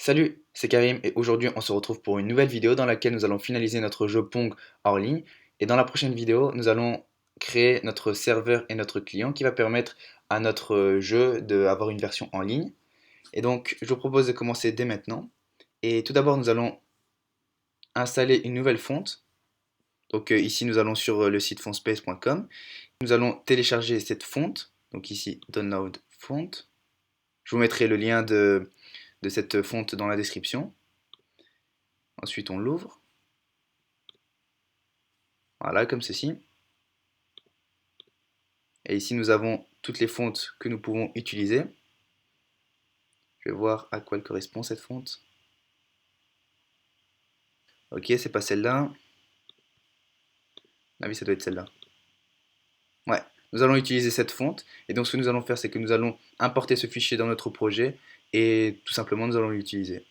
Salut, c'est Karim et aujourd'hui on se retrouve pour une nouvelle vidéo dans laquelle nous allons finaliser notre jeu Pong hors ligne. Et dans la prochaine vidéo, nous allons créer notre serveur et notre client qui va permettre à notre jeu d'avoir une version en ligne. Et donc je vous propose de commencer dès maintenant. Et tout d'abord nous allons installer une nouvelle fonte. Donc ici nous allons sur le site fontspace.com. Nous allons télécharger cette fonte. Donc ici download font. Je vous mettrai le lien de cette fonte dans la description. Ensuite on l'ouvre. Voilà, comme ceci. Et ici, nous avons toutes les fontes que nous pouvons utiliser. Je vais voir à quoi elle correspond cette fonte. Ok, c'est pas celle-là. Ah oui, ça doit être celle-là. Ouais, nous allons utiliser cette fonte. Et donc, ce que nous allons faire, c'est que nous allons importer ce fichier dans notre projet et tout simplement, nous allons l'utiliser.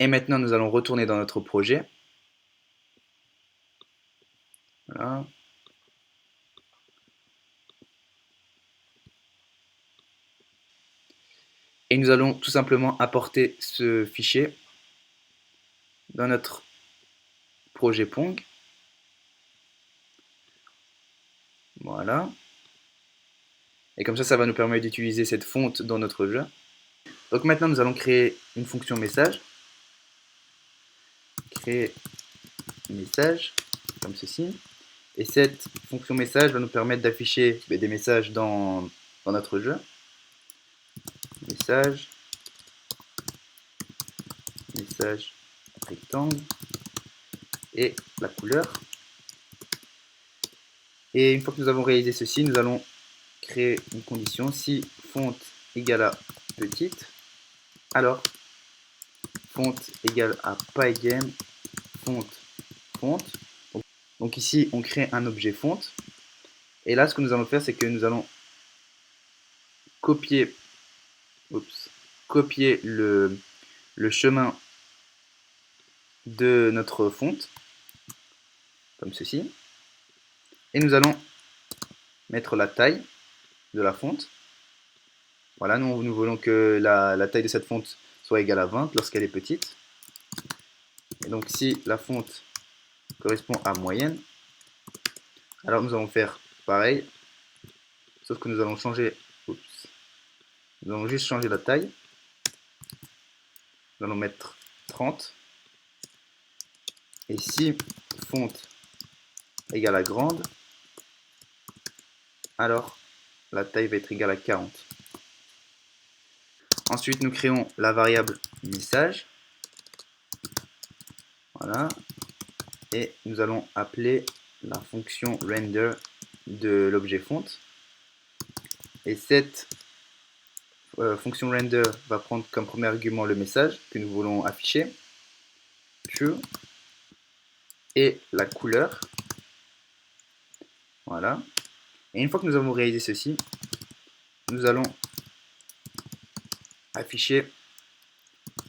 Et maintenant, nous allons retourner dans notre projet. Voilà. Et nous allons tout simplement apporter ce fichier dans notre projet Pong. Voilà. Et comme ça va nous permettre d'utiliser cette fonte dans notre jeu. Donc maintenant, nous allons créer une fonction message. Créer message, comme ceci. Et cette fonction message va nous permettre d'afficher des messages dans notre jeu. Message, message rectangle et la couleur. Et une fois que nous avons réalisé ceci, nous allons créer une condition. Si font égale à petite, alors font égale à pygame font. Donc ici, on crée un objet font. Et là, ce que nous allons faire, c'est que nous allons copier, copier le chemin de notre fonte, comme ceci. Et nous allons mettre la taille de la fonte. Voilà, nous voulons que la taille de cette fonte soit égale à 20 lorsqu'elle est petite. Et donc si la fonte correspond à moyenne, alors nous allons faire pareil, sauf que nous allons changer, nous allons juste changer la taille. Nous allons mettre 30. Et si fonte égale à grande, alors la taille va être égale à 40. Ensuite, nous créons la variable message. Voilà. Et nous allons appeler la fonction render de l'objet font. Et cette fonction render va prendre comme premier argument le message que nous voulons afficher, true, et la couleur. Voilà. Et une fois que nous avons réalisé ceci, nous allons afficher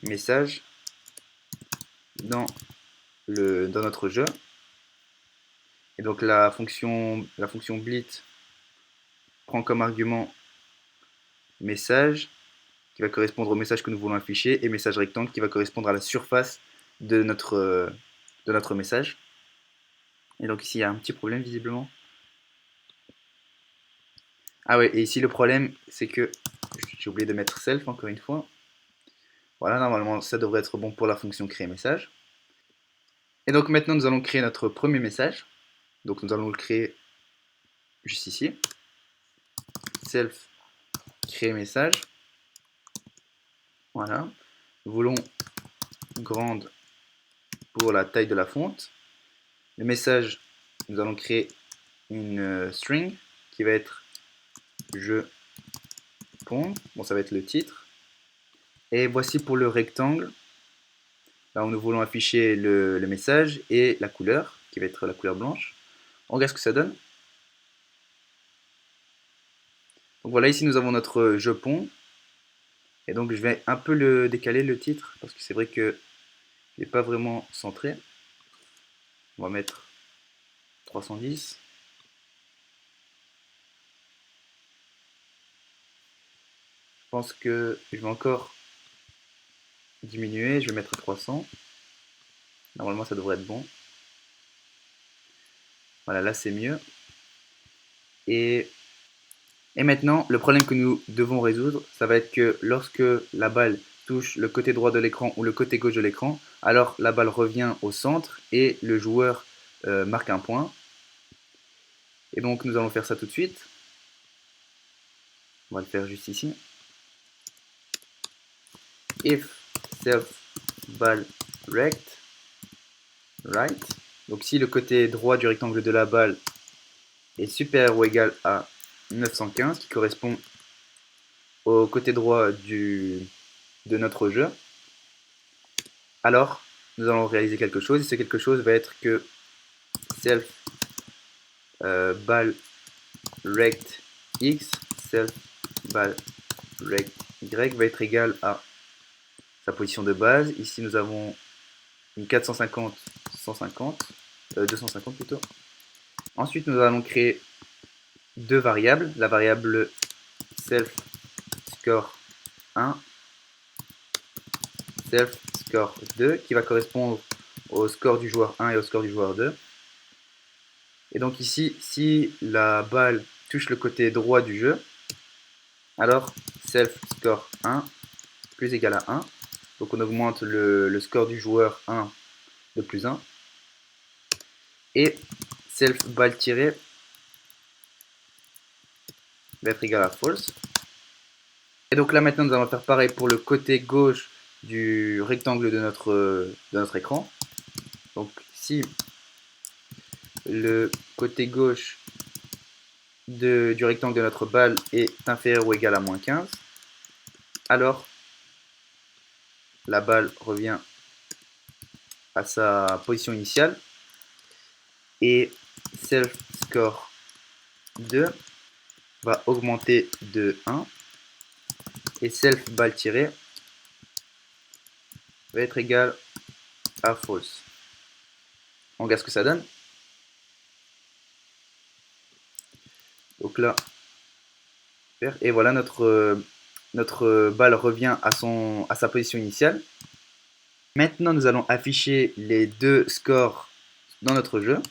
message dans notre jeu. Et donc la fonction blit prend comme argument message qui va correspondre au message que nous voulons afficher et message rectangle qui va correspondre à la surface de notre message. Et donc ici il y a un petit problème visiblement. Ah ouais, et ici le problème c'est que j'ai oublié de mettre self encore une fois. Voilà, normalement ça devrait être bon pour la fonction créer message. Et donc maintenant nous allons créer notre premier message. Donc nous allons le créer juste ici. Self créer message. Voilà. Nous voulons grande pour la taille de la fonte. Le message, nous allons créer une string qui va être je pond. Bon, ça va être le titre. Et voici pour le rectangle. Là où nous voulons afficher le message et la couleur, qui va être la couleur blanche. On regarde ce que ça donne. Donc voilà, ici nous avons notre je pond. Et donc je vais un peu le décaler le titre, parce que c'est vrai qu'il n'est pas vraiment centré. On va mettre 310. Je pense que je vais encore diminuer, je vais mettre à 300. Normalement ça devrait être bon. Voilà, là c'est mieux. Et maintenant, le problème que nous devons résoudre, ça va être que lorsque la balle touche le côté droit de l'écran ou le côté gauche de l'écran, alors la balle revient au centre et le joueur marque un point. Et donc nous allons faire ça tout de suite. On va le faire juste ici. If self ball rect right. Donc si le côté droit du rectangle de la balle est supérieur ou égal à 915, qui correspond au côté droit de notre jeu, alors nous allons réaliser quelque chose, et ce quelque chose va être que self ball rect x, self ball rect y va être égal à sa position de base. Ici nous avons une 450, 150, 250 plutôt. Ensuite nous allons créer deux variables, la variable self score 1, self score 2 qui va correspondre au score du joueur 1 et au score du joueur 2. Et donc ici, si la balle touche le côté droit du jeu, alors self score 1 plus égal à 1. Donc on augmente le score du joueur 1 de plus 1. Et self balle tirée va être égal à false. Et donc là maintenant nous allons faire pareil pour le côté gauche du rectangle de notre écran. Donc si le côté gauche du rectangle de notre balle est inférieur ou égal à moins 15, alors la balle revient à sa position initiale et self score 2 va augmenter de 1 et self balle tirée va être égal à false. On regarde ce que ça donne. Donc là, et voilà, notre balle revient à sa position initiale. Maintenant, nous allons afficher les deux scores dans notre jeu.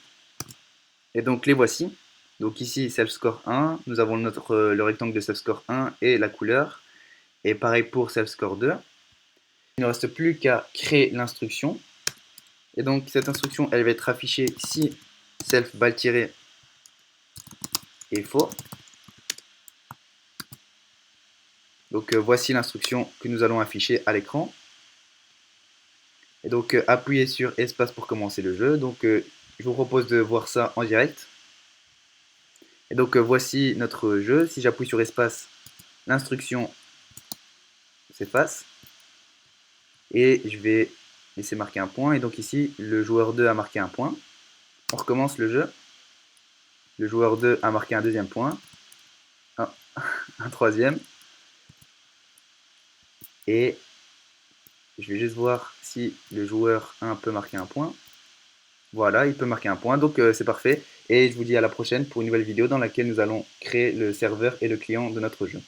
Et donc, les voici. Donc ici, self score 1, nous avons le rectangle de self score 1 et la couleur. Et pareil pour self score 2. Il ne reste plus qu'à créer l'instruction. Et donc, cette instruction, elle va être affichée si self balle tirée est faux. Donc voici l'instruction que nous allons afficher à l'écran. Et donc appuyez sur espace pour commencer le jeu. Donc je vous propose de voir ça en direct. Et donc voici notre jeu. Si j'appuie sur espace, l'instruction s'efface. Et je vais laisser marquer un point. Et donc ici, le joueur 2 a marqué un point. On recommence le jeu. Le joueur 2 a marqué un deuxième point. Un troisième. Et je vais juste voir si le joueur 1 peut marquer un point. Voilà, il peut marquer un point, donc c'est parfait. Et je vous dis à la prochaine pour une nouvelle vidéo dans laquelle nous allons créer le serveur et le client de notre jeu.